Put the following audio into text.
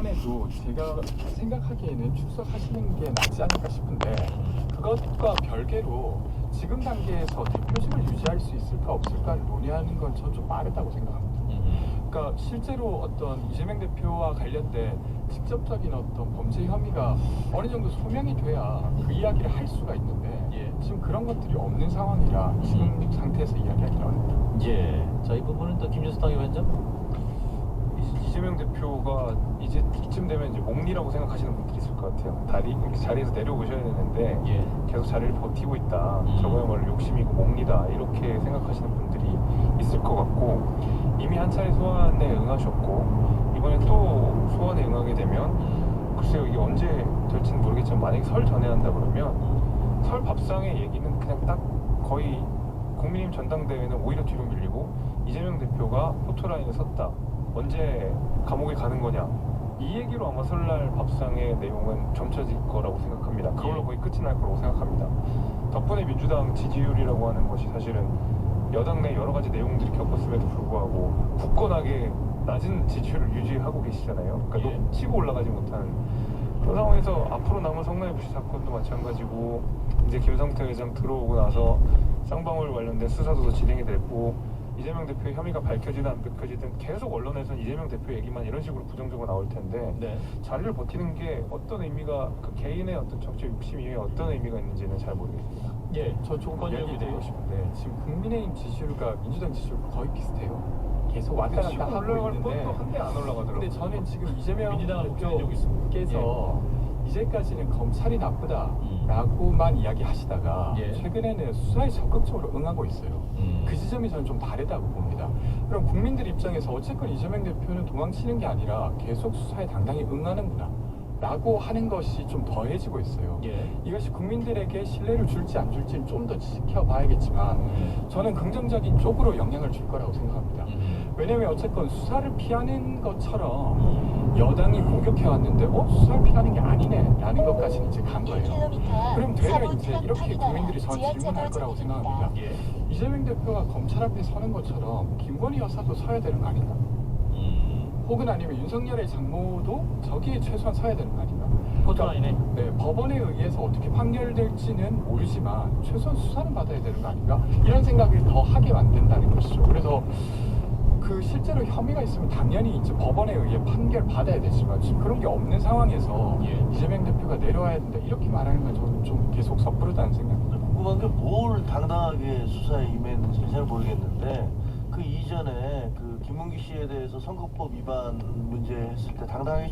이번에도 제가 생각하기에는 출석하시는 게 낫지 않을까 싶은데 그것과 별개로 지금 단계에서 대표직을 유지할 수 있을까 없을까를 논의하는 건 전 좀 빠르다고 생각합니다. 그러니까 실제로 어떤 이재명 대표와 관련된 직접적인 어떤 범죄 혐의가 어느 정도 소명이 돼야 그 이야기를 할 수가 있는데 지금 그런 것들이 없는 상황이라 지금 상태에서 이야기하기는 어렵다. 예. 자, 이 부분은 또 김준수 당위원장. 이재명 대표가 이제 이쯤 되면 이제 몽리라고 생각하시는 분들이 있을 것 같아요. 자리에서 내려오셔야 되는데 계속 자리를 버티고 있다. 저거야말로 욕심이고 몽리다. 이렇게 생각하시는 분들이 있을 것 같고 이미 한 차례 소환에 응하셨고 이번에 또 소환에 응하게 되면 글쎄요 이게 언제 될지는 모르겠지만 만약에 설 전에 한다 그러면 설 밥상의 얘기는 그냥 딱 거의 국민의힘 전당대회는 오히려 뒤로 밀리고 이재명 대표가 포토라인에 섰다. 언제 감옥에 가는 거냐 이 얘기로 아마 설날 밥상의 내용은 점쳐질 거라고 생각합니다. 그걸로 거의 끝이 날 거라고 생각합니다. 덕분에 민주당 지지율이라고 하는 것이 사실은 여당 내 여러 가지 내용들이 겪었음에도 불구하고 굳건하게 낮은 지지율을 유지하고 계시잖아요. 그러니까 치고 올라가지 못하는 그런 상황에서 앞으로 남은 성남FC 사건도 마찬가지고 이제 김성태 회장 들어오고 나서 쌍방울 관련된 수사도 진행이 됐고 이재명 대표의 혐의가 밝혀지든 안 밝혀지든 계속 언론에서는 이재명 대표 얘기만 이런 식으로 부정적으로 나올 텐데 자리를 버티는 게 어떤 의미가 그 개인의 어떤 정치 욕심 이외에 어떤 의미가 있는지는 잘 모르겠습니다. 저 조건 얘기 드리고 싶은데 지금 국민의힘 지지율과 민주당 지지율 거의 비슷해요. 계속 왔다 갔다 하고 올라갈 있는데 뻔도 한데 안 올라가더라고요. 근데 저는 지금 이재명 민주당을 복귀해주고 있습니다. 대표께서 이제까지는 검찰이 나쁘다라고만 이야기하시다가 최근에는 수사에 적극적으로 응하고 있어요. 그 지점이 저는 좀 다르다고 봅니다. 그럼 국민들 입장에서 어쨌건 이재명 대표는 도망치는 게 아니라 계속 수사에 당당히 응하는구나 라고 하는 것이 좀 더해지고 있어요. 이것이 국민들에게 신뢰를 줄지 안 줄지는 좀 더 지켜봐야겠지만 저는 긍정적인 쪽으로 영향을 줄 거라고 생각합니다. 왜냐면 어쨌건 수사를 피하는 것처럼 여당이 공격해왔는데 수사를 피하는 게 아니네 라는 것까지는 이제 간 거예요. 그럼 되려 이제 이렇게 국민들이 저는 질문할 거라고 생각합니다. 이재명 대표가 검찰 앞에 서는 것처럼 김건희 여사도 서야 되는 거 아닌가? 혹은 아니면 윤석열의 장모도 저기에 최소한 서야 되는 거 아닌가? 포토라인에? 법원에 의해서 어떻게 판결될지는 모르지만 최소한 수사는 받아야 되는 거 아닌가? 이런 생각을 더 하게 만든다는 것이죠. 그래서 그 실제로 혐의가 있으면 당연히 이제 법원에 의해 판결 받아야 되지만 지금 그런 게 없는 상황에서 이재명 대표가 내려와야 된다 이렇게 말하는 건 저는 좀 계속 섣부르다는 생각입니다. 궁금한 게 뭘 당당하게 수사에 임했는지 잘 모르겠는데 그 이전에 그 김문기 씨에 대해서 선거법 위반 문제 했을 때 당당하게